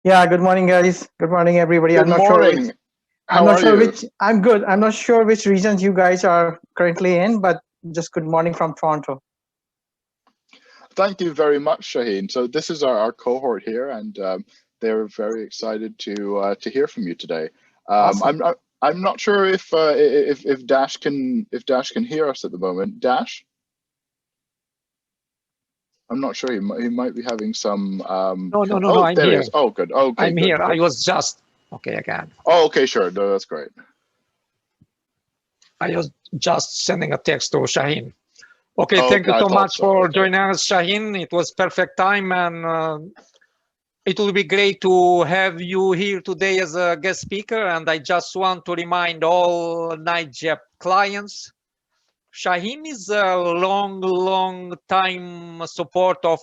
Yeah, good morning, guys. Good morning, everybody. Good morning. I'm How not are sure you? which, I'm good. I'm not sure which regions you guys are currently in, but just good morning from Toronto. Thank you very much, Shaheen. So this is our cohort here, and they're very excited to hear from you today. Um, Awesome. I'm not, I'm not sure if Dash can hear us at the moment. Dash, I'm not sure. He might be having some. No, no, no, no. Oh, I'm there he here. is. Oh, good. Okay, I'm good, here. I good. was just okay again. Oh, okay, sure. No, that's great. I was just sending a text to Shaheen. Okay, Oh, thank okay, you I so thought much so. for Okay. joining us, Shaheen. It was perfect time, and it will be great to have you here today as a guest speaker. And I just want to remind all NightJet clients, Shaheen is a long, long time support of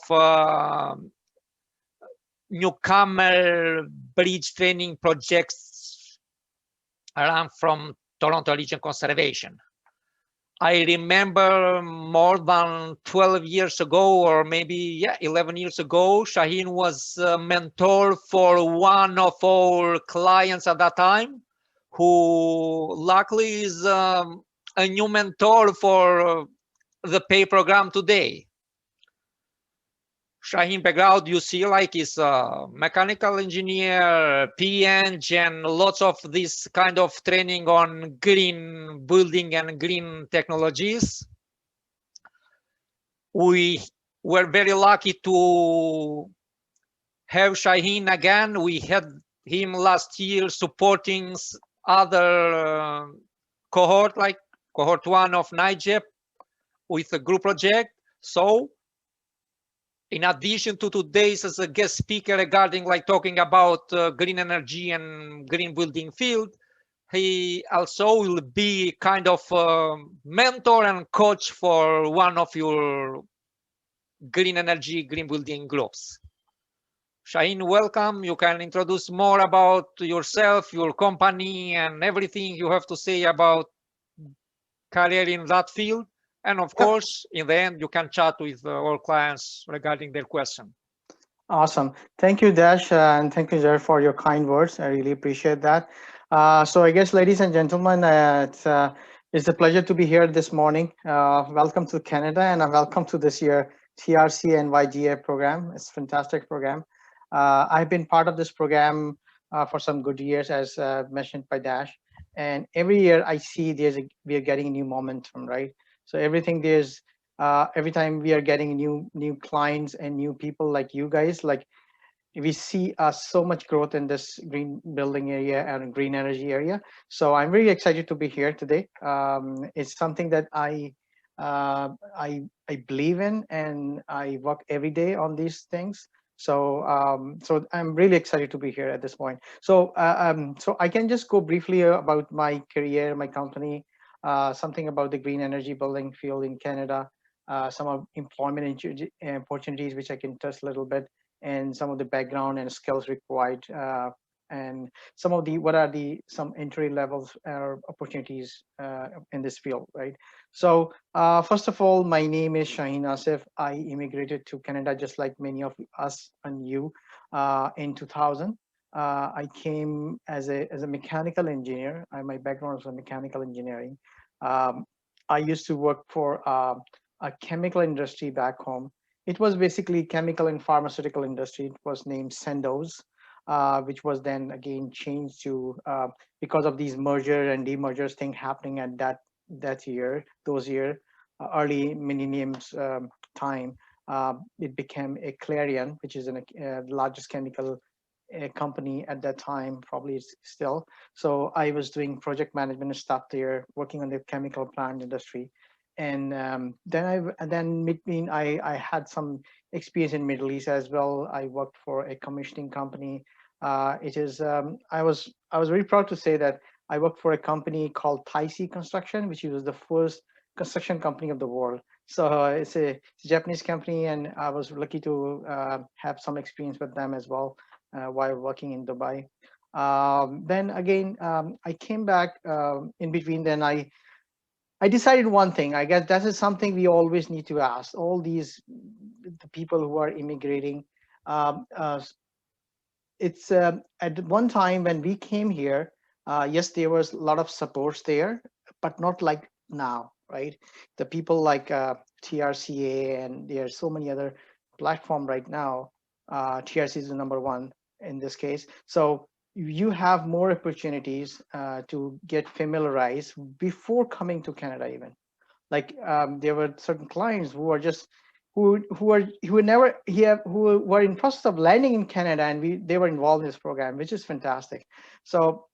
newcomer bridge training projects around from Toronto Region Conservation. I remember more than 12 years ago, or maybe, yeah, 11 years ago, Shaheen was a mentor for one of our clients at that time, who luckily is a new mentor for the pay program today. Shaheen background, you see, like is a mechanical engineer, PN, and lots of this kind of training on green building and green technologies. We were very lucky to have Shaheen again. We had him last year supporting other cohort, like cohort one of NIGEP with a group project. So in addition to today's as a guest speaker regarding like talking about green energy and green building field, he also will be kind of mentor and coach for one of your green energy, green building groups. Shaheen, welcome. You can introduce more about yourself, your company, and everything you have to say about career in that field. And of Yep. course, in the end, you can chat with all clients regarding their question. Awesome. Thank you, Dash, and thank you, Jared, for your kind words. I really appreciate that. So I guess, ladies and gentlemen, it's a pleasure to be here this morning. Welcome to Canada, and welcome to this year TRC and YGA program. It's a fantastic program. I've been part of this program for some good years, as mentioned by Dash. And every year I see we are getting new momentum, right? So every time we are getting new clients and new people like you guys, like we see so much growth in this green building area and green energy area. So I'm really excited to be here today. It's something that uh, I believe in, and I work every day on these things. So I'm really excited to be here at this point. So I can just go briefly about my career, my company, something about the green energy building field in Canada, some of employment opportunities which I can touch a little bit, and some of the background and skills required, and some of the what are the some entry levels or opportunities in this field, right? So first of all, my name is Shaheen Asif. I immigrated to Canada just like many of us and you in 2000. I came as a mechanical engineer. My background is in mechanical engineering. um, I used to work for a chemical industry back home. It was basically chemical and pharmaceutical industry. It was named Sandoz, which was then again changed to because of these merger and demergers thing happening at those year, early millennium's time. It became a Clarion, which is the largest chemical company at that time, probably is still. So I was doing project management stuff there, working on the chemical plant industry. And then between I had some experience in Middle East as well. I worked for a commissioning company. It is I was very proud to say that I worked for a company called Taisi Construction, which was the first construction company of the world. So it's a Japanese company, and I was lucky to have some experience with them as well while working in Dubai. Then again, I came back in between. Then I decided one thing. I guess that is something we always need to ask all these the people who are immigrating. Um, uh, it's at one time when we came here, yes, there was a lot of supports there, but not like now, right? The people like TRCA, and there are so many other platform right now. TRC is the number one in this case. So you have more opportunities to get familiarized before coming to Canada even. Like there were certain clients who are just who never here who were in process of landing in Canada, and they were involved in this program, which is fantastic. So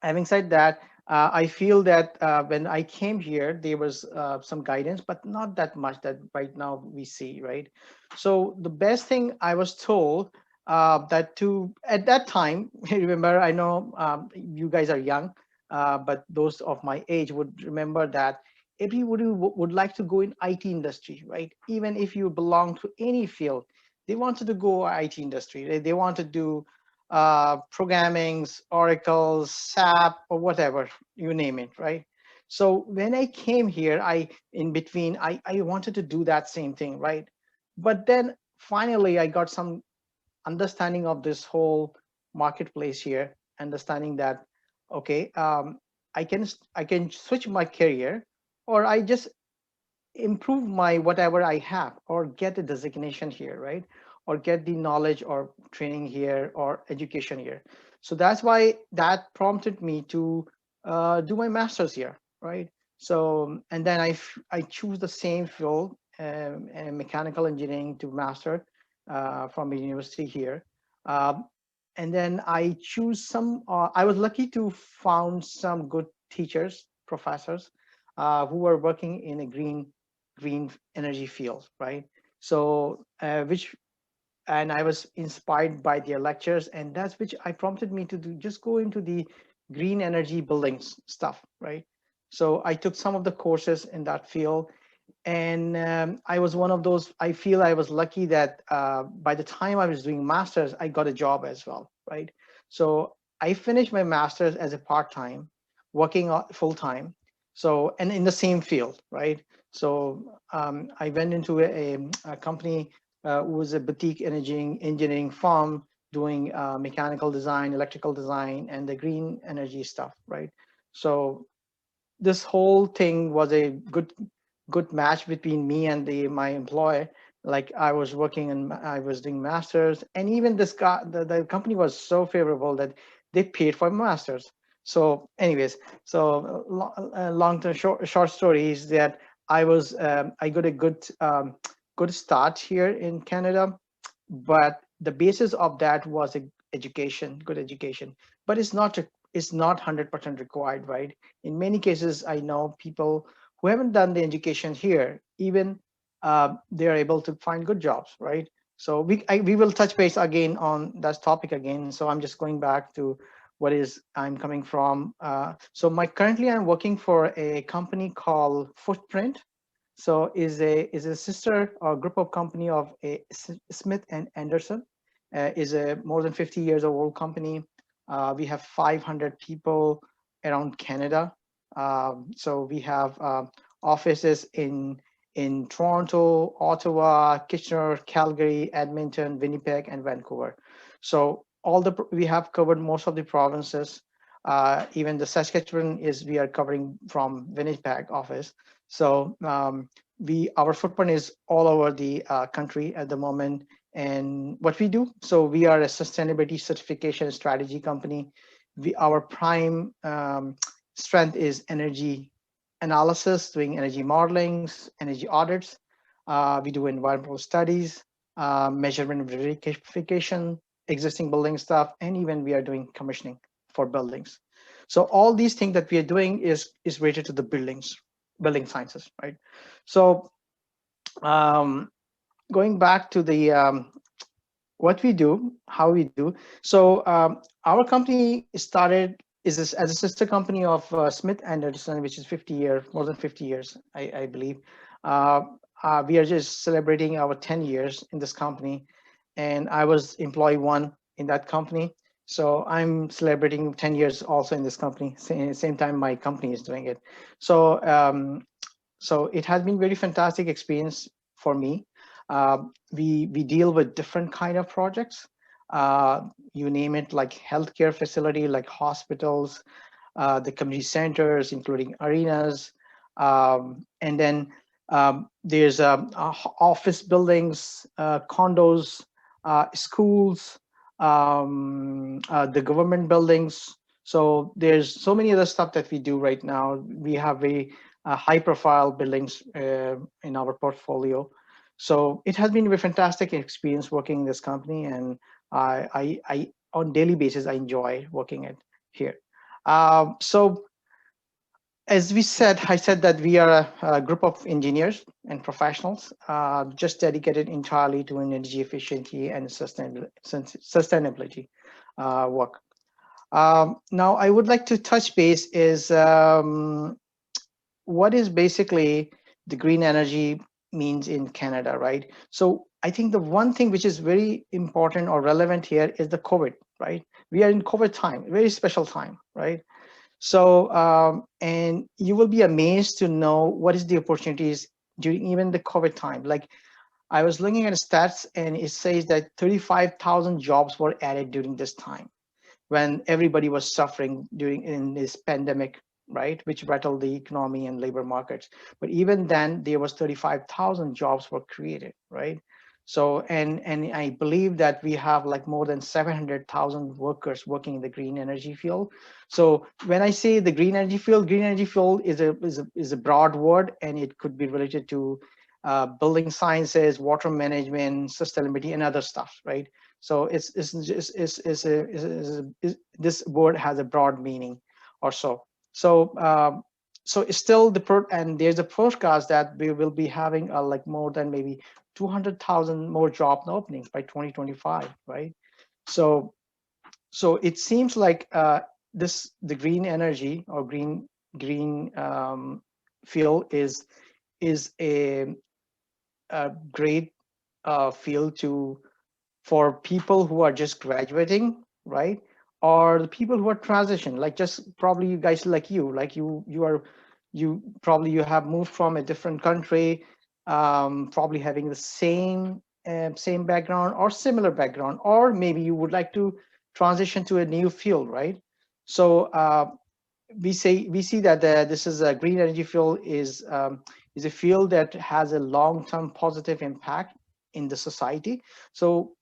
having said that, I feel that when I came here, there was some guidance, but not that much that right now we see, right? So the best thing I was told that to at that time, remember, I know you guys are young, but those of my age would remember that everybody would like to go in IT industry, right? Even if you belong to any field, they wanted to go IT industry. They want to do programmings, Oracles, SAP, or whatever, you name it, right? So when I came here, in between, I wanted to do that same thing, right? But then finally, I got some understanding of this whole marketplace here, understanding that, okay, I can switch my career, or I just improve my whatever I have, or get a designation here, right? Or get the knowledge or training here or education here. So that's why that prompted me to do my master's here, right? So, and then I choose the same field, mechanical engineering to master from a university here. Um, and then I choose I was lucky to found some good teachers, professors, who were working in a green energy field, right? So and I was inspired by their lectures, and that's which I prompted me to just go into the green energy buildings stuff, right? So I took some of the courses in that field, and I was one of those. I feel I was lucky that by the time I was doing masters, I got a job as well, right? So I finished my masters as a part-time, working full time. So, and in the same field, right? So I went into a company who was a boutique engineering firm doing mechanical design, electrical design, and the green energy stuff, right? So this whole thing was a good match between me and my employer. Like I was working and I was doing masters, and even this guy, the company was so favorable that they paid for masters. So anyways, so long term short story is that I got a good start here in Canada, but the basis of that was good education, but it's not 100% required, right? In many cases, I know people who haven't done the education here, even they're able to find good jobs, right? So we will touch base again on that topic again. So I'm just going back to what is I'm coming from. So currently I'm working for a company called Footprint. So is a sister or group of company of a Smith and Anderson. Is a more than 50 years old company. We have 500 people around Canada. So we have offices in Toronto, Ottawa, Kitchener, Calgary, Edmonton, Winnipeg, and Vancouver. So we have covered most of the provinces. Even the Saskatchewan we are covering from Winnipeg office. So our footprint is all over the country at the moment. And what we do, so we are a sustainability certification strategy company. Our prime strength is energy analysis, doing energy modelings, energy audits. We do environmental studies, measurement verification, existing building stuff, and even we are doing commissioning for buildings. So all these things that we are doing is related to the building sciences, right? So going back to the what we do, how we do. So our company started as a sister company of Smith Anderson, which is more than 50 years, I believe. We are just celebrating our 10 years in this company, and I was employee one in that company. So I'm celebrating 10 years also in this company. Same time my company is doing it. So so it has been very fantastic experience for me. We deal with different kind of projects. you name it, like healthcare facility, like hospitals, the community centers, including arenas, and then there's office buildings, condos, schools, the government buildings. So there's so many other stuff that we do right now. We have very high-profile buildings in our portfolio. So it has been a fantastic experience working in this company, and I on daily basis I enjoy working at here. So as I said that we are a group of engineers and professionals just dedicated entirely to energy efficiency and sustainability work. Now, I would like to touch base is what is basically the green energy means in Canada, right? So I think the one thing which is very important or relevant here is the COVID, right? We are in COVID time, very special time, right? So, and you will be amazed to know what is the opportunities during even the COVID time. Like I was looking at stats and it says that 35,000 jobs were added during this time when everybody was suffering during in this pandemic, right? Which rattled the economy and labor markets. But even then there was 35,000 jobs were created, right? So, and I believe that we have like more than 700,000 workers working in the green energy field. So when I say the green energy field is a broad word, and it could be related to building sciences, water management, sustainability, and other stuff, right? So this word has a broad meaning, or so. So so it's still and there's a forecast that we will be having like more than maybe 200,000 more job openings by 2025, right? So it seems like the green energy or green field is a great field for people who are just graduating, right? Or the people who are transition, like just probably you guys like you probably you have moved from a different country, probably having the same background or similar background, or maybe you would like to transition to a new field, right? So we see that this is a green energy field is a field that has a long-term positive impact in the society. So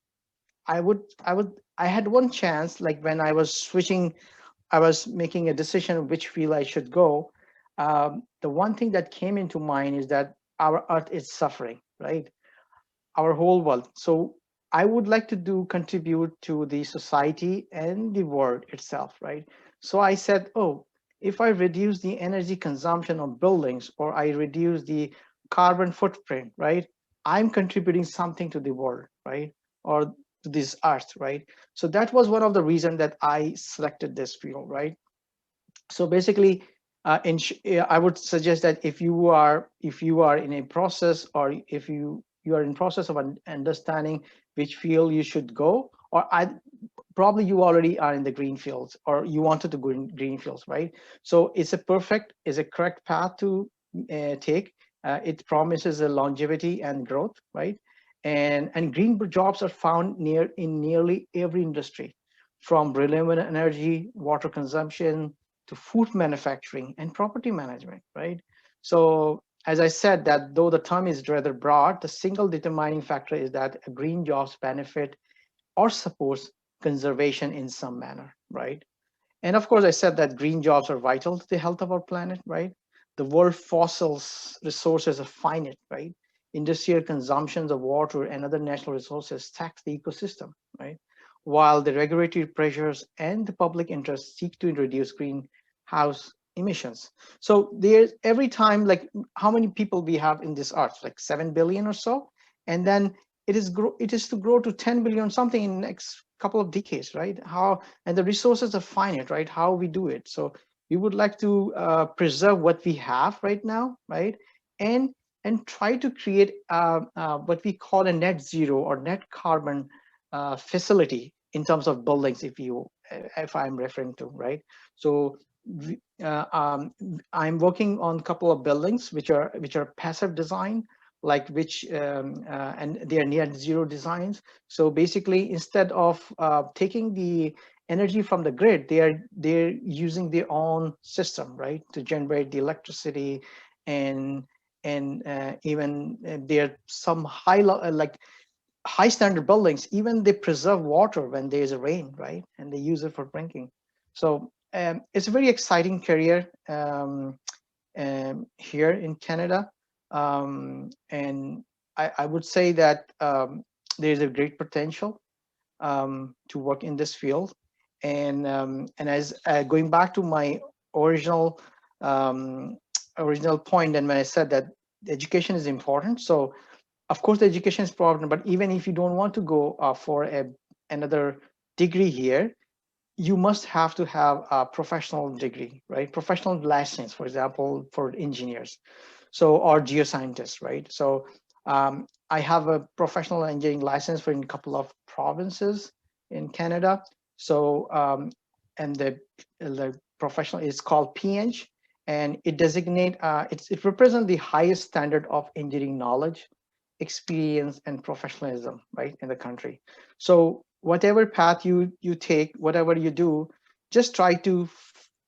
I had one chance, like when I was switching, I was making a decision which field I should go. The one thing that came into mind is that our earth is suffering, right? Our whole world. So I would like to contribute to the society and the world itself, right? So I said, oh, if I reduce the energy consumption of buildings, or I reduce the carbon footprint, right? I'm contributing something to the world, right? Or to this earth, right? So that was one of the reasons that I selected this field, right? So basically, I would suggest that if you are in a process, or if you are in process of understanding which field you should go, or probably you already are in the green fields, or you wanted to go in green fields, right? So it's a correct path to take. It promises a longevity and growth, right? And green jobs are found in nearly every industry, from renewable energy, water consumption, to food manufacturing and property management, right? So as I said, that though the term is rather broad, the single determining factor is that green jobs benefit or supports conservation in some manner, right? And of course, I said that green jobs are vital to the health of our planet, right? The world fossils resources are finite, right? Industrial consumptions of water and other natural resources tax the ecosystem, right? While the regulatory pressures and the public interest seek to reduce greenhouse emissions. So there's every time, like how many people we have in this earth, like 7 billion or so, and then it is to grow to 10 billion something in the next couple of decades, right? And the resources are finite, right? How we do it. So we would like to preserve what we have right now, right? And try to create what we call a net zero or net carbon facility in terms of buildings, if I'm referring to, right? So I'm working on a couple of buildings which are passive design, like which and they are near zero designs. So basically, instead of taking the energy from the grid, they're using their own system, right, to generate the electricity, and even there are some like high standard buildings, even they preserve water when there's a rain, right, and they use it for drinking. So it's a very exciting career here in Canada, and I would say that there's a great potential to work in this field. And as going back to my original um, original point, and when I said that education is important, so of course the education is important, but even if you don't want to go for another degree here, you must have to have a professional degree, right? Professional license, for example, for engineers, so, or geoscientists, right? So I have a professional engineering license for in a couple of provinces in Canada. So and the professional is called PEng, and it designate it represents the highest standard of engineering knowledge, experience, and professionalism, right, in the country. So whatever path you take, whatever you do, just try to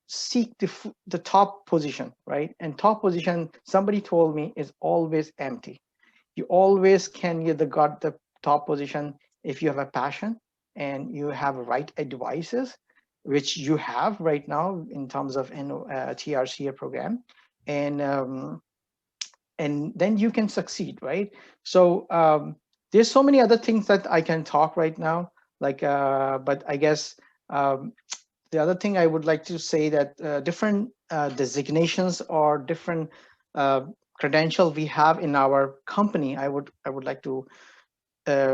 seek the top position, right? And top position, somebody told me, is always empty. You always can get the top position if you have a passion and you have right advices, which you have right now in terms of TRCA program, and and then you can succeed, right? So there's so many other things that I can talk right now, like but I guess the other thing I would like to say that different designations or different uh, credential we have in our company, I would like to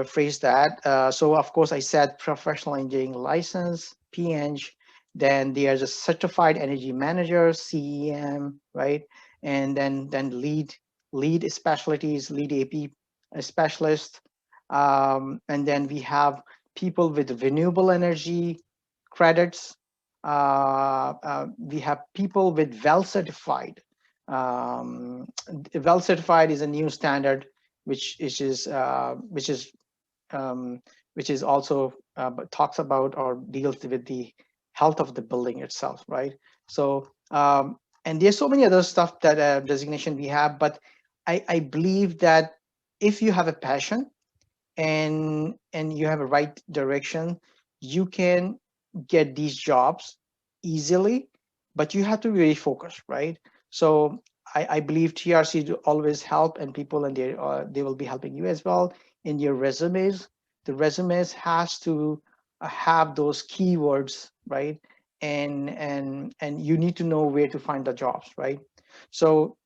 phrase that. So of course I said professional engineering license, PEng, then there's a certified energy manager, CEM, right? And then lead specialties, lead AP specialist. And then we have people with renewable energy credits. We have people with well certified. Well certified is a new standard which um, which is also talks about or deals with the health of the building itself, right? So and there's so many other stuff that designation we have, but I believe that if you have a passion and you have a right direction, you can get these jobs easily, but you have to be very focused, right? So I believe TRC do always help, and people, and they will be helping you as well in your resumes. The resumes has to have those keywords, right? And you need to know where to find the jobs, right? So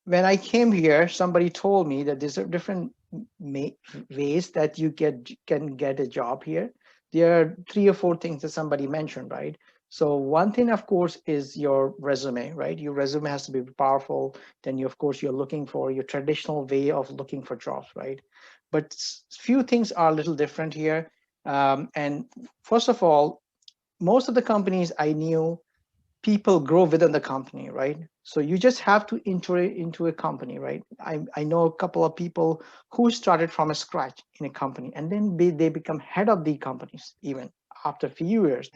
when I came here, somebody told me that there's a different ways that you can get a job here. There are 3 or 4 things that somebody mentioned, right? So one thing, of course, is your resume, right? Your resume has to be powerful. Then you, of course, you're looking for your traditional way of looking for jobs, right? But few things are a little different here. And first of all, most of the companies I knew, people grow within the company, right? So you just have to enter into a company, right? I know a couple of people who started from a scratch in a company, and then they become head of the companies even after a few years.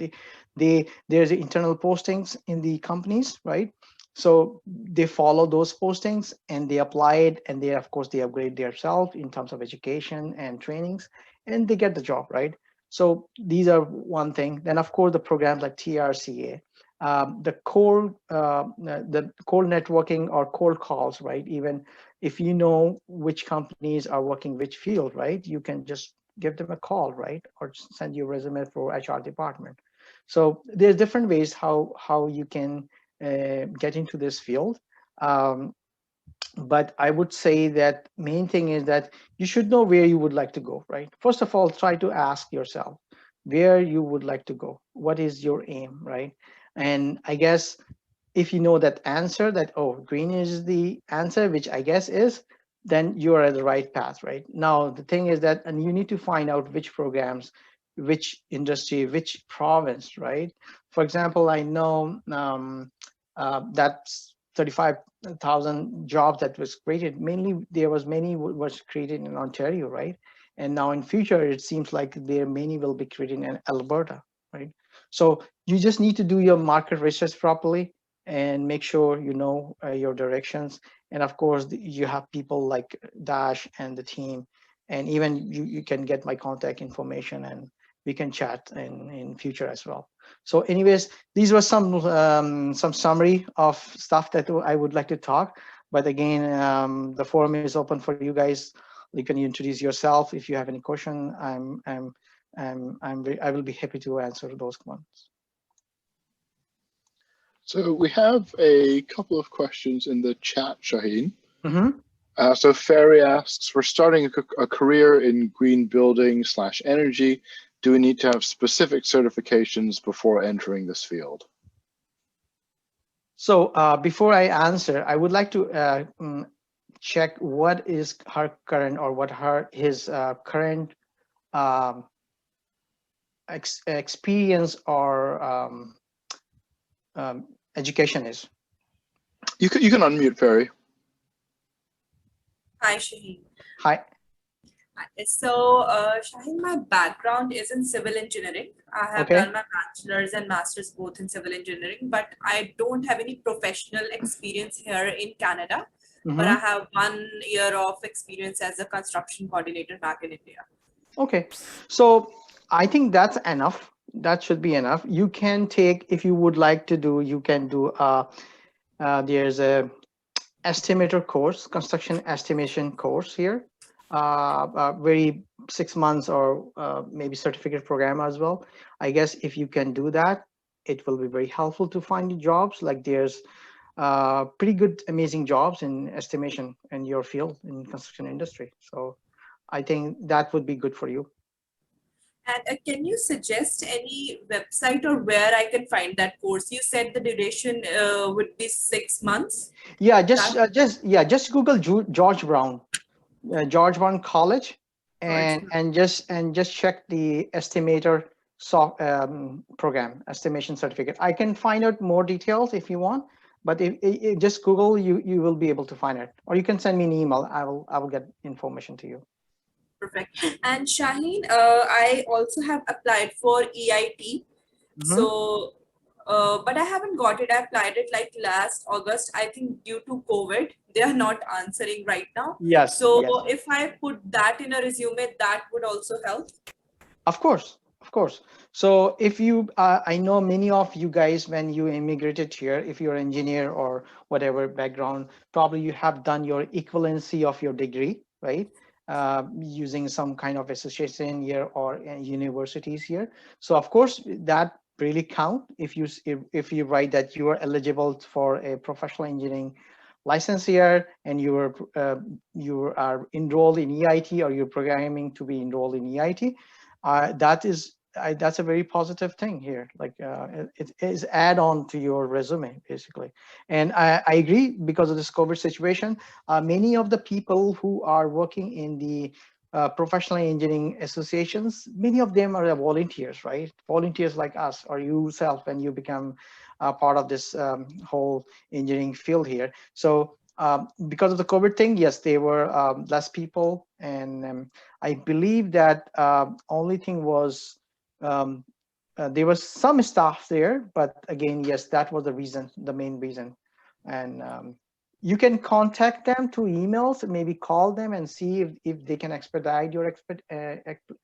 There's internal postings in the companies, right? So they follow those postings and they apply it, and they, of course, they upgrade themselves in terms of education and trainings, and they get the job, right? So these are one thing. Then, of course, the programs like TRCA, the core networking or cold calls, right? Even if you know which companies are working which field, right, you can just give them a call, right, or send your resume for HR department. So there's different ways how you can get into this field. But I would say that main thing is that you should know where you would like to go, right? First of all, try to ask yourself where you would like to go. What is your aim, right? And I guess if you know that answer, that, oh, green is the answer, which I guess is, then you are at the right path, right? Now, the thing is that, and you need to find out which programs, which industry, which province, right? For example, I know that 35,000 jobs that was created. Mainly, there was many was created in Ontario, right? And now in future, it seems like there many will be created in Alberta, right? So you just need to do your market research properly and make sure you know your directions. And of course, you have people like Dash and the team, and even you can get my contact information and we can chat in future as well. So anyways, these were some summary of stuff that I would like to talk. But again, the forum is open for you guys. You can introduce yourself. If you have any question, I will be happy to answer those ones. So we have a couple of questions in the chat, Shaheen. Mm-hmm. So Ferry asks, we're starting a career in green building / energy. Do we need to have specific certifications before entering this field? So before I answer, I would like to check what is her current or what his current experience or education is. You can unmute, Ferry. Hi, Shaheen. Hi. So, Shaheen, my background is in civil engineering. I have done my bachelor's and master's both in civil engineering, but I don't have any professional experience here in Canada. Mm-hmm. But I have 1 year of experience as a construction coordinator back in India. Okay, so I think that's enough. That should be enough. You can take, if you would like to do, you can do, there's a estimator course, construction estimation course here. Very 6 months or maybe certificate program as well. I guess if you can do that, it will be very helpful to find jobs. Like there's pretty good, amazing jobs in estimation in your field in construction industry. So I think that would be good for you. And can you suggest any website or where I can find that course? You said the duration would be 6 months. Yeah, just Google George Brown. George Brown College, and just check the estimator program, estimation certificate. I can find out more details if you want, but if just Google, you will be able to find it, or you can send me an email. I will get information to you. Perfect. And Shaheen, I also have applied for EIT. Mm-hmm. So. But I haven't got it. I applied it like last August. I think due to COVID, they are not answering right now. Yes. So yes. if I put that in a resume, that would also help. Of course. So if you, I know many of you guys, when you immigrated here, if you're an engineer or whatever background, probably you have done your equivalency of your degree, right? Using some kind of association here or universities here. So of course that really count if you write that you are eligible for a professional engineering license here and you are enrolled in EIT or you're programming to be enrolled in EIT. That's a very positive thing here. Like it is add on to your resume basically. And I agree, because of this COVID situation, many of the people who are working in the professional engineering associations, many of them are volunteers, right? Volunteers like us or yourself when you become part of this whole engineering field here. So because of the COVID thing, yes, there were less people, and I believe that only thing was there was some staff there, but again, yes, that was the main reason. And you can contact them through emails, maybe call them and see if they can expedite your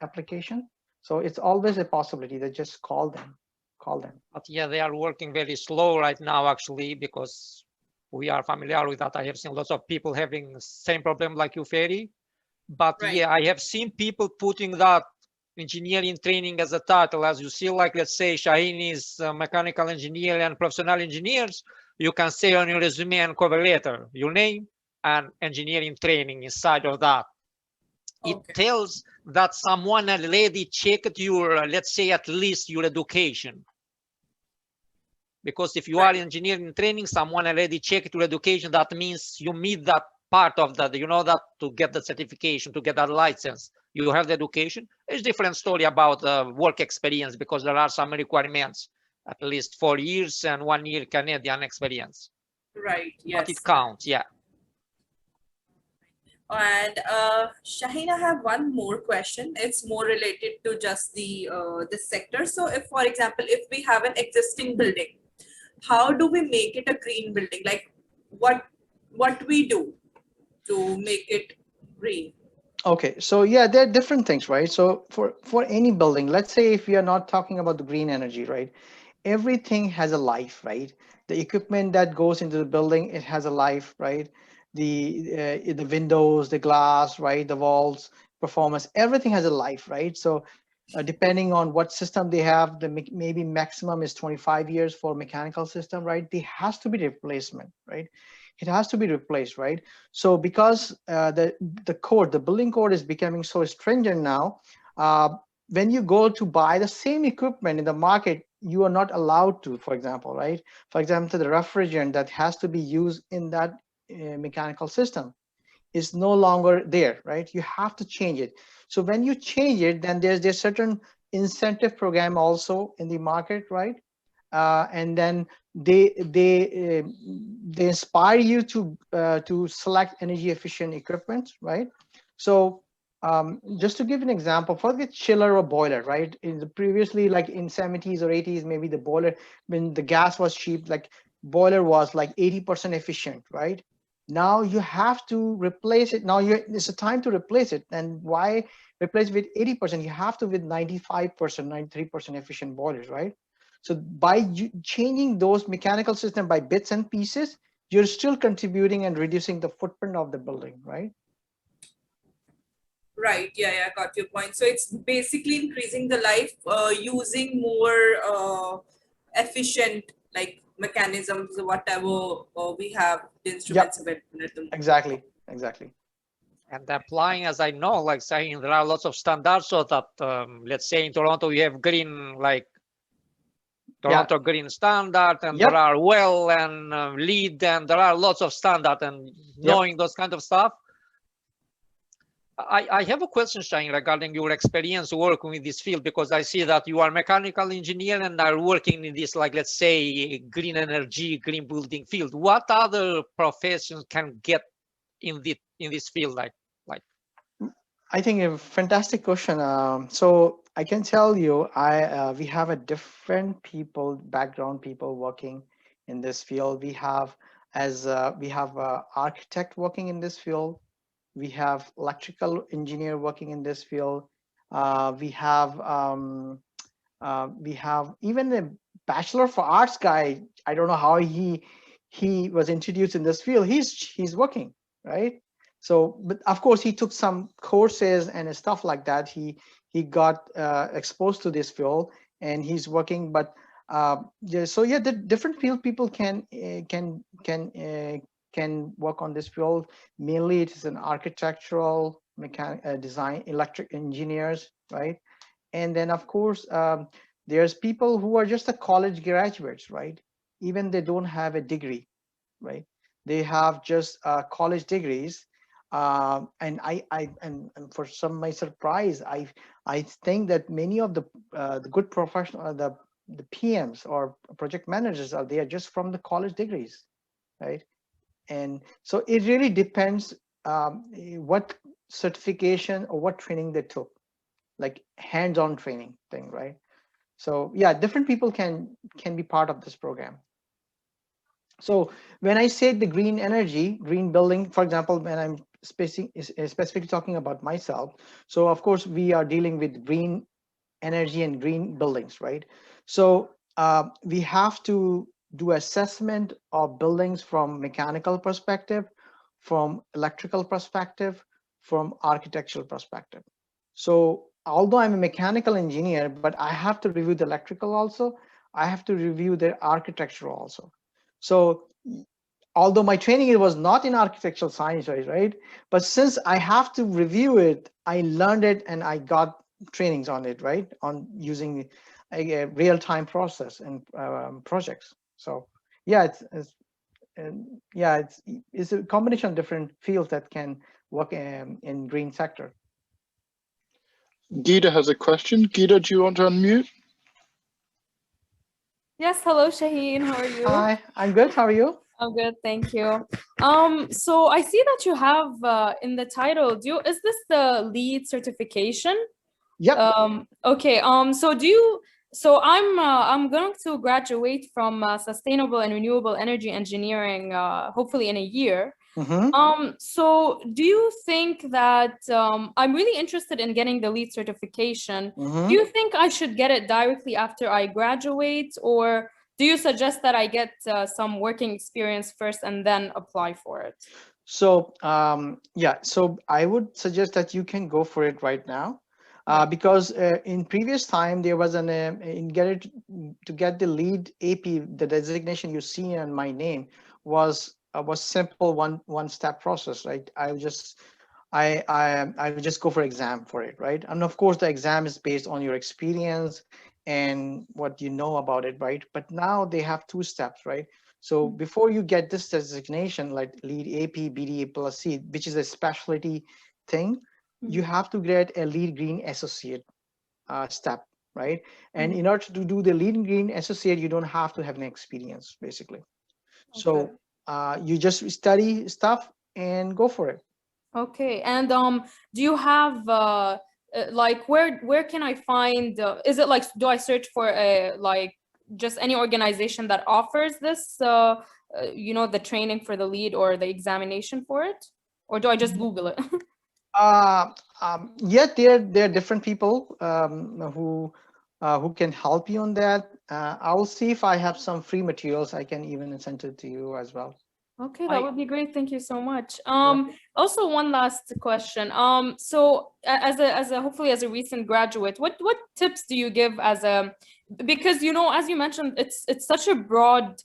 application. So it's always a possibility that just call them. But yeah, they are working very slow right now, actually, because we are familiar with that. I have seen lots of people having the same problem like you, Ferry. But right. Yeah, I have seen people putting that engineering training as a title. As you see, like let's say Shaheen is a mechanical engineer and professional engineers, you can say on your resume and cover letter your name and engineering training inside of that. Okay. It tells that someone already checked your, let's say, at least your education. Because if you are engineering training, someone already checked your education. That means you meet that part of that, you know, that to get the certification, to get that license, you have the education. It's a different story about work experience, because there are some requirements, at least 4 years and 1 year Canadian experience. Right. but Yes. it counts. Yeah. And Shaheen, I have one more question. It's more related to just the sector. So, if, for example, if we have an existing building, how do we make it a green building? Like, what we do to make it green? Okay, so yeah, there are different things, right? So for any building, let's say if we are not talking about the green energy, right? Everything has a life, right? The equipment that goes into the building, it has a life, right? The windows, the glass, right? The walls, performance, everything has a life, right? So depending on what system they have, maybe maximum is 25 years for mechanical system, right? There has to be replacement, right? It has to be replaced, right? So because the building code is becoming so stringent now, when you go to buy the same equipment in the market, you are not allowed to, for example, right? For example, the refrigerant that has to be used in that mechanical system is no longer there, right? You have to change it. So when you change it, then there's certain incentive program also in the market, right? And then they inspire you to select energy efficient equipment, right? So just to give an example, for the chiller or boiler, right? In the previously, like in 70s or 80s, maybe the boiler, when the gas was cheap, like boiler was like 80% efficient, right? Now you have to replace it. Now it's a time to replace it. And why replace with 80%? You have to with 95%, 93% efficient boilers, right? So by changing those mechanical system by bits and pieces, you're still contributing and reducing the footprint of the building, right? Right. Yeah, yeah, got your point. So it's basically increasing the life using more efficient like mechanisms, whatever we have the instruments available at the moment. Exactly. And applying, as I know, like saying there are lots of standards so that, let's say in Toronto, you have green, like Toronto Green Standard, and there are WELL and LEED, and there are lots of standards, and knowing those kind of stuff. I have a question, Shaheen, regarding your experience working in this field, because I see that you are a mechanical engineer and are working in this, like, let's say, green energy, green building field. What other professions can get in this field? Like, I think a fantastic question. So I can tell you, we have a different background people working in this field. We have architect working in this field. We have electrical engineer working in this field. We have even a bachelor for arts guy. I don't know how he was introduced in this field. He's working, right? So, but of course he took some courses and stuff like that. He got exposed to this field and he's working. But so yeah, the different field people can work on this field. Mainly it is an architectural, design, electric engineers, right? And then of course there's people who are just a college graduates, right? Even they don't have a degree, right? They have just college degrees. And for my surprise, I think that many of the good professional, the PMs or project managers they are just from the college degrees, right? And so it really depends what certification or what training they took, like hands-on training thing, right? So yeah, different people can be part of this program. So when I say the green energy, green building, for example, when I'm specifically talking about myself, so of course we are dealing with green energy and green buildings, right? So we have to do assessment of buildings from mechanical perspective, from electrical perspective, from architectural perspective. So although I'm a mechanical engineer, but I have to review the electrical also, I have to review the architecture also. So although my training it was not in architectural science, right? But since I have to review it, I learned it and I got trainings on it, right? On using a real-time process and projects. So yeah, it's a combination of different fields that can work in green sector. Gita has a question. Gita, do you want to unmute? Yes, hello Shaheen, how are you? Hi, I'm good. How are you? I'm good, thank you. So I see that you have in the title, is this the LEED certification? Yep. Okay. So I'm going to graduate from sustainable and renewable energy engineering, hopefully in a year. So do you think that I'm really interested in getting the LEED certification? Do you think I should get it directly after I graduate, or do you suggest that I get some working experience first and then apply for it? So yeah, so I would suggest that you can go for it right now. Because in previous time there was to get the LEED AP, the designation you see on my name was simple one step process, right? I would just go for exam for it, right? And of course the exam is based on your experience and what you know about it, right? But now they have 2 steps, right? So before you get this designation like LEED AP, BDA plus C, which is a specialty thing, you have to get a LEED Green Associate step, right? And in order to do the LEED Green Associate, you don't have to have an experience, basically. So you just study stuff and go for it. Okay. And do you have like where can I find? Is it like, do I search for like just any organization that offers this? The training for the LEED or the examination for it, or do I just Google it? Yeah, there are different people who can help you on that. I will see if I have some free materials. I can even send it to you as well. Okay, that would be great. Thank you so much. Also, one last question. So as a hopefully as a recent graduate, what tips do you give because as you mentioned, it's such a broad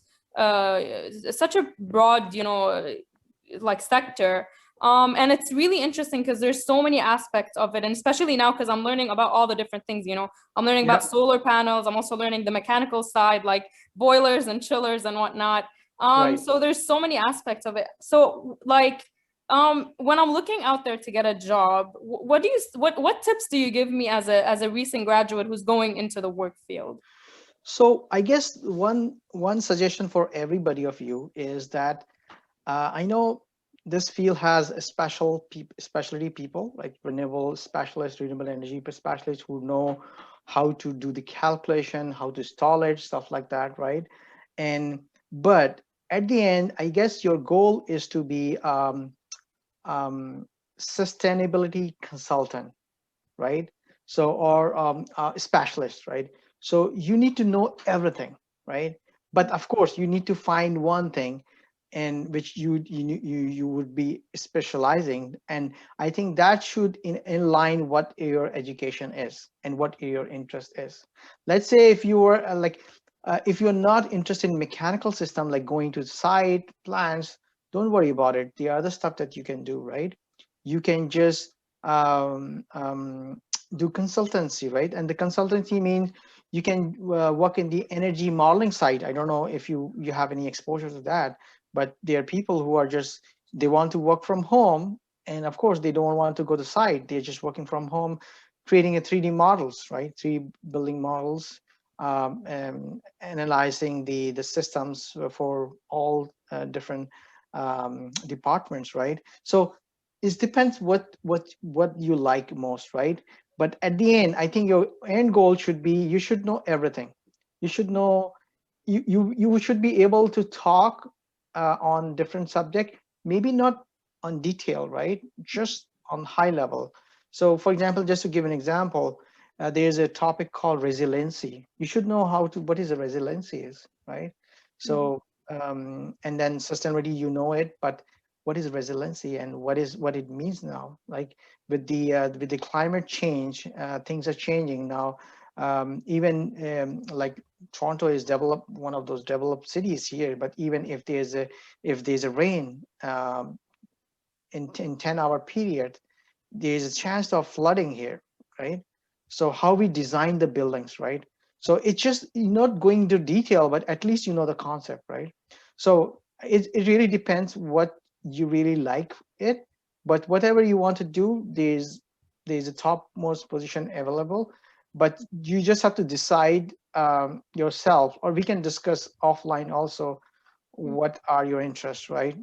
like sector. And it's really interesting because there's so many aspects of it, and especially now because I'm learning about all the different things. I'm learning about solar panels. I'm also learning the mechanical side, like boilers and chillers and whatnot. So there's so many aspects of it. So like when I'm looking out there to get a job, what tips do you give me as a recent graduate who's going into the work field? So I guess one suggestion for everybody of you is that I know this field has a specialty people like renewable specialists, renewable energy specialists who know how to do the calculation, how to install it, stuff like that, right? But at the end, I guess your goal is to be sustainability consultant, right? So, or specialist, right? So you need to know everything, right? But of course, you need to find one thing in which you would be specializing, and I think that should in line what your education is and what your interest is. Let's say if you were if you're not interested in mechanical system, like going to site plants, don't worry about it. The other stuff that you can do, right? You can just do consultancy, right? And the consultancy means you can work in the energy modeling side. I don't know if you have any exposure to that, but there are people who are they want to work from home, and of course they don't want to go to site. They're just working from home, creating a 3D models, right? 3D building models, and analyzing the systems for all different departments, right? So it depends what you like most, right? But at the end, I think your end goal should be you should know everything. You should know you should be able to talk on different subject, maybe not on detail, right? Just on high level. So for example, just to give an example, there's a topic called resiliency. You should know what is a resiliency is, right? So and then sustainability, you know it, but what is resiliency and what it means now? Like with the climate change, things are changing now. Even like Toronto is one of those developed cities here, but even if there's a rain in 10-hour period, there's a chance of flooding here, right? So how we design the buildings, right? So it's just not going into detail, but at least you know the concept, right? So it really depends what you really like it, but whatever you want to do, there's a topmost position available, but you just have to decide yourself, or we can discuss offline also what are your interests, right?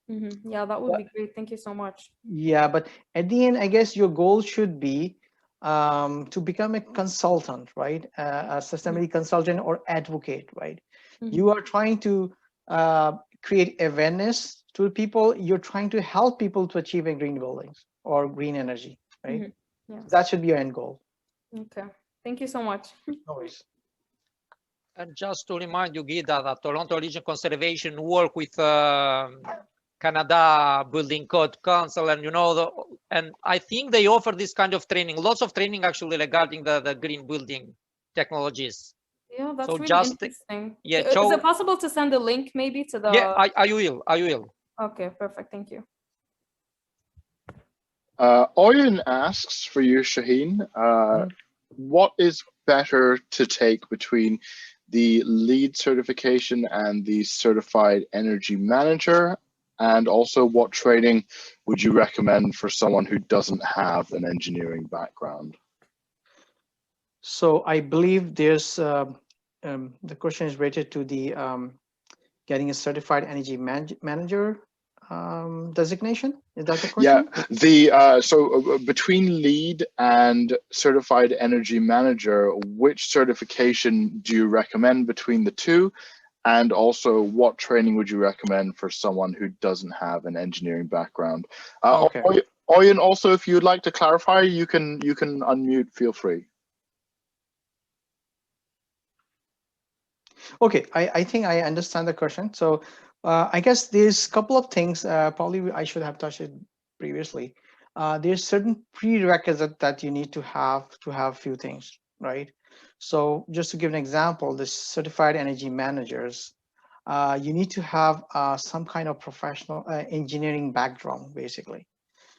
Yeah, that would be great. Thank you so much. Yeah, but at the end, I guess your goal should be to become a consultant, right? A sustainability consultant or advocate, right? You are trying to create awareness to people. You're trying to help people to achieve a green buildings or green energy, right? Yeah. That should be your end goal. Okay. Thank you so much. No worries. And just to remind you, Gita, that Toronto Region Conservation work with Canada Building Code Council, and and I think they offer this kind of training, lots of training actually regarding the green building technologies. Yeah, that's So really just, interesting. yeah, Is it possible to send a link maybe to the? Yeah, I will. Okay, perfect. Thank you. Oyen asks for you, Shaheen, what is better to take between the LEED certification and the Certified Energy Manager? And also, what training would you recommend for someone who doesn't have an engineering background? So I believe there's the question is related to the getting a Certified Energy Manager designation. Is that the question? Yeah, so between LEED and Certified Energy Manager, which certification do you recommend between the two? And also, what training would you recommend for someone who doesn't have an engineering background? Okay. Oyen, also, if you'd like to clarify, you can unmute. Feel free. Okay, I think I understand the question. So I guess there's a couple of things. Probably I should have touched it previously. There's certain prerequisite that you need to have few things, right? So just to give an example, the Certified Energy Managers, you need to have some kind of professional engineering background, basically.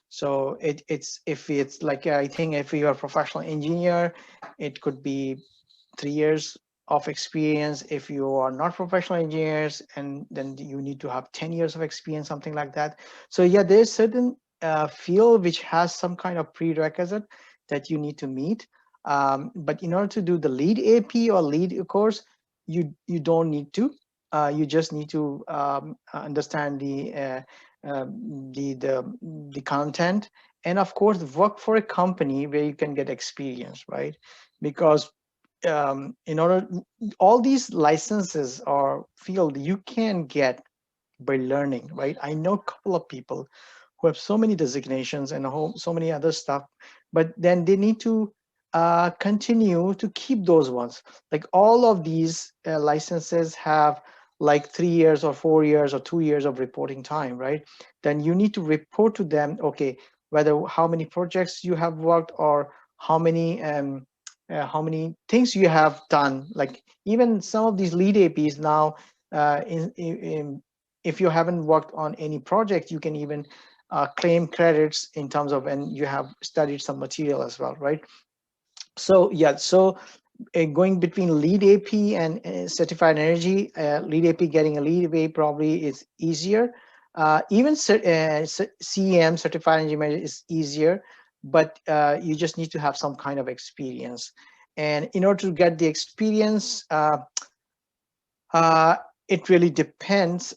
So if it's like, I think if you're a professional engineer, it could be 3 years of experience. If you are not professional engineers, and then you need to have 10 years of experience, something like that. So yeah, there's certain field which has some kind of prerequisite that you need to meet. But in order to do the LEED AP or LEED course, you don't need to. You just need to understand the content, and of course work for a company where you can get experience, right? Because in order, all these licenses or field you can get by learning, right? I know a couple of people who have so many designations and so many other stuff, but then they need to continue to keep those ones. Like all of these licenses have like 3 years or 4 years or 2 years of reporting time, right? Then you need to report to them, okay, whether how many projects you have worked or how many things you have done. Like even some of these LEED APs now, if you haven't worked on any project, you can even claim credits in terms of, and you have studied some material as well, right? So yeah, so going between LEED AP and Certified Energy, LEED AP, getting a LEED AP probably is easier. Even CEM, Certified Energy Manager, is easier, but you just need to have some kind of experience. And in order to get the experience, it really depends.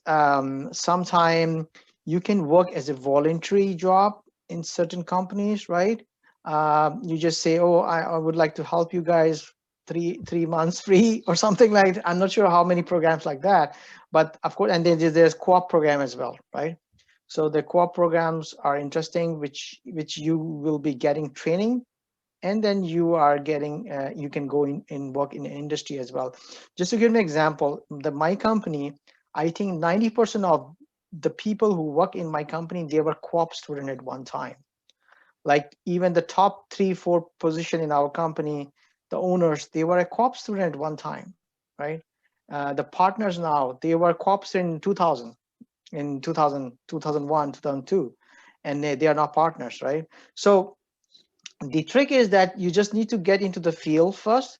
Sometime you can work as a voluntary job in certain companies, right? You just say, oh, I would like to help you guys three months free or something like that. I'm not sure how many programs like that, but of course, and then there's co-op program as well, right? So the co-op programs are interesting, which you will be getting training, and then you are getting you can go in work in the industry as well. Just to give an example, my company, I think 90% of the people who work in my company, they were co-op student at one time. Like even the top 3-4 position in our company, the owners, they were a co-op student at one time, right? The partners now, they were co-ops in 2000, in 2000, 2001, 2002, and they are not partners, right? So the trick is that you just need to get into the field first.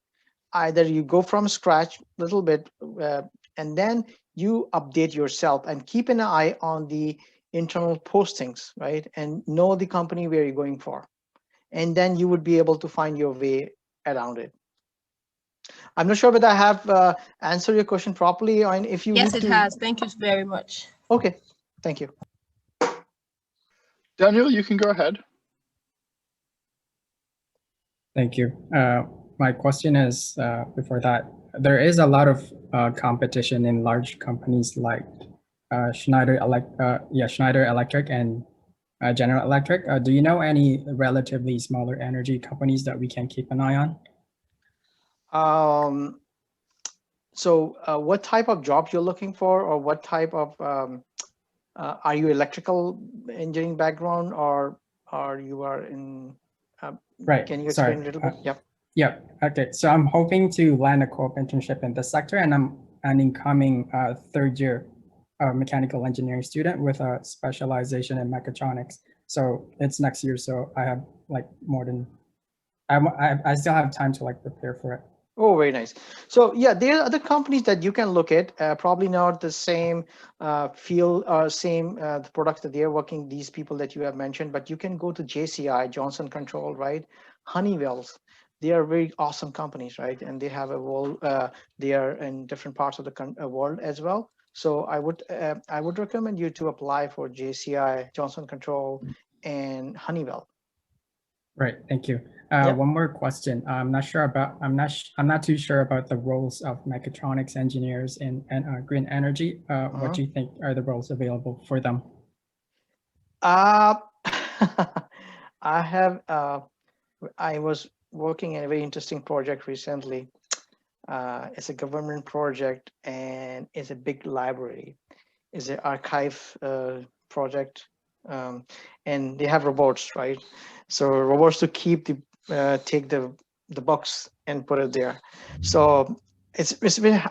Either you go from scratch a little bit, and then you update yourself and keep an eye on the internal postings, right? And know the company where you're going for. And then you would be able to find your way around it. I'm not sure whether I have answered your question properly, and if you Yes, need it to. has. Thank you very much. Okay, thank you. Daniel, you can go ahead. Thank you. My question is, before that, there is a lot of competition in large companies like Schneider Electric and General Electric. Do you know any relatively smaller energy companies that we can keep an eye on? So what type of jobs you're looking for, or what type of, are you electrical engineering background, or you are in, right. Can you explain a little bit? Yeah. Okay. So I'm hoping to land a co-op internship in this sector, and I'm an incoming third year mechanical engineering student with a specialization in mechatronics. So it's next year. So I have like more than, I still have time to like prepare for it. Oh, very nice. So yeah, there are other companies that you can look at, probably not the same field or same the products that they're working, these people that you have mentioned, but you can go to JCI, Johnson Control, right? Honeywell's. They are very awesome companies, right? And they have a whole, they are in different parts of the world as well. So I would recommend you to apply for JCI, Johnson Control, and Honeywell. Right. Thank you. One more question. I'm not too sure about the roles of mechatronics engineers in green energy. What do you think are the roles available for them? I was working in a very interesting project recently. It's a government project, and it's a big library. It's an archive project, and they have robots, right? So robots to keep take the books and put it there. So it's been,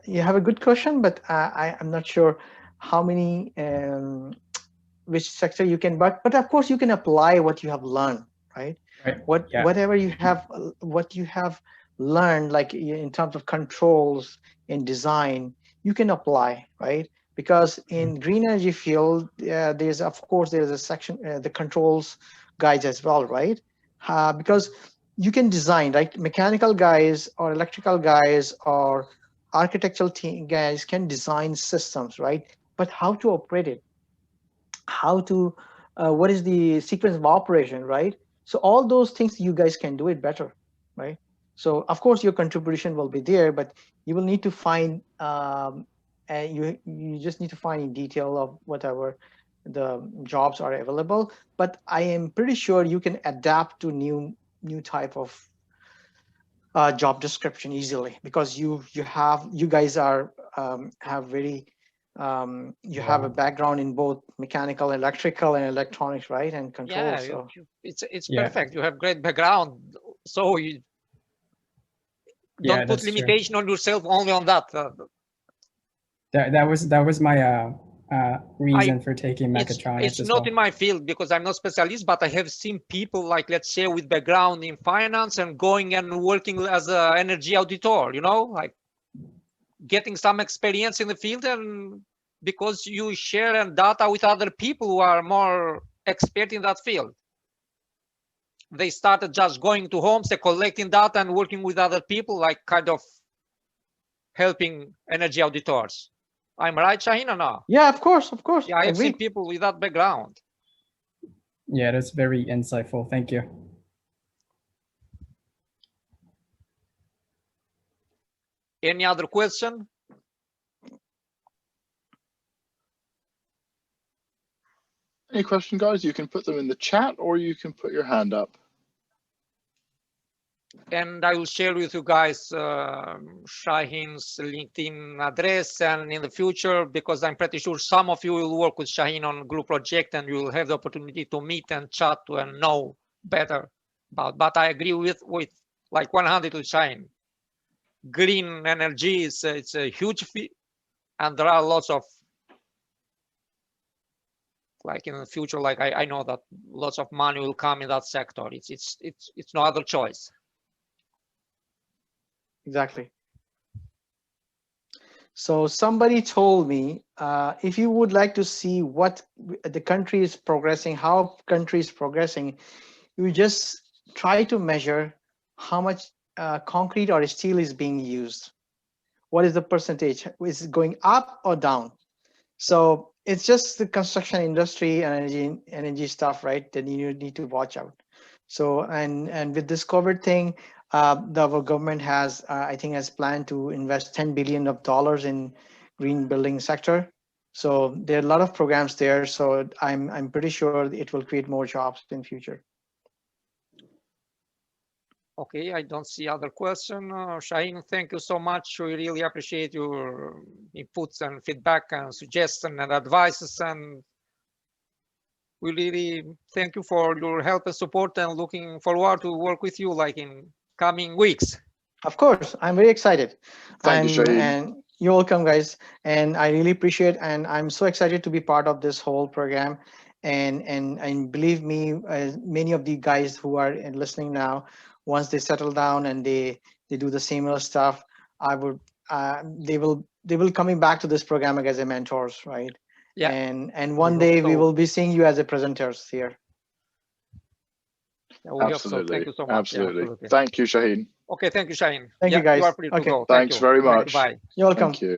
you have a good question, but I'm not sure how many which sector you can, but of course you can apply what you have learned, right? Whatever you have, what you have learned, like in terms of controls in design, you can apply, right? Because in green energy field, there's a section, the controls guides as well, right? Because you can design, right? Mechanical guys or electrical guys or architectural team guys can design systems, right? But how to operate it, how to, what is the sequence of operation, right? So all those things you guys can do it better, right? So of course your contribution will be there, but you will need to find, and you just need to find in detail of whatever the jobs are available. But I am pretty sure you can adapt to new type of job description easily, because you guys are have very you have a background in both mechanical, electrical, and electronics, right? And control. Yeah, so it's perfect. You have great background, so you don't put limitation on yourself only on that. That was my reason for taking mechatronics. It's not in my field because I'm not specialist, but I have seen people like, let's say, with background in finance and going and working as an energy auditor, you know, like getting some experience in the field, and because you share data with other people who are more expert in that field. They started just going to homes and collecting data and working with other people, like kind of helping energy auditors. I'm right, Shaheen, or no? Yeah, of course. Yeah, I have seen people with that background. Yeah, that's very insightful. Thank you. Any other question? Any question, guys? You can put them in the chat or you can put your hand up. And I will share with you guys Shaheen's LinkedIn address, and in the future, because I'm pretty sure some of you will work with Shaheen on group project and you will have the opportunity to meet and chat and know better about. But I agree with like 100 with Shaheen. Green energy is it's a huge field, and there are lots of, like in the future, like I know that lots of money will come in that sector. It's no other choice. Exactly. So somebody told me, if you would like to see what the country is progressing, how country is progressing, you just try to measure how much concrete or steel is being used? What is the percentage? Is it going up or down? So it's just the construction industry and energy stuff, right? That you need to watch out. So and with this COVID thing, our government has, I think, has planned to invest $10 billion in green building sector. So there are a lot of programs there. So I'm pretty sure it will create more jobs in future. Okay, I don't see other question. Shaheen, thank you so much. We really appreciate your inputs and feedback and suggestions and advices. And we really thank you for your help and support, and looking forward to work with you like in coming weeks. Of course, I'm very excited. Thank you, Shaheen. And you're welcome, guys. And I really appreciate, and I'm so excited to be part of this whole program. And believe me, many of the guys who are listening now, once they settle down and they do the similar stuff, they will coming back to this program as a mentors, right? Yeah. And one day we will be seeing you as a presenters here. Yeah, we hope so. Absolutely. Thank you so much. Absolutely. Yeah, absolutely. Thank you, Shaheen. Okay, thank you, Shaheen. Thank you, guys. You are free to Okay. go. Thanks you. very much. Bye. You're welcome. Thank you.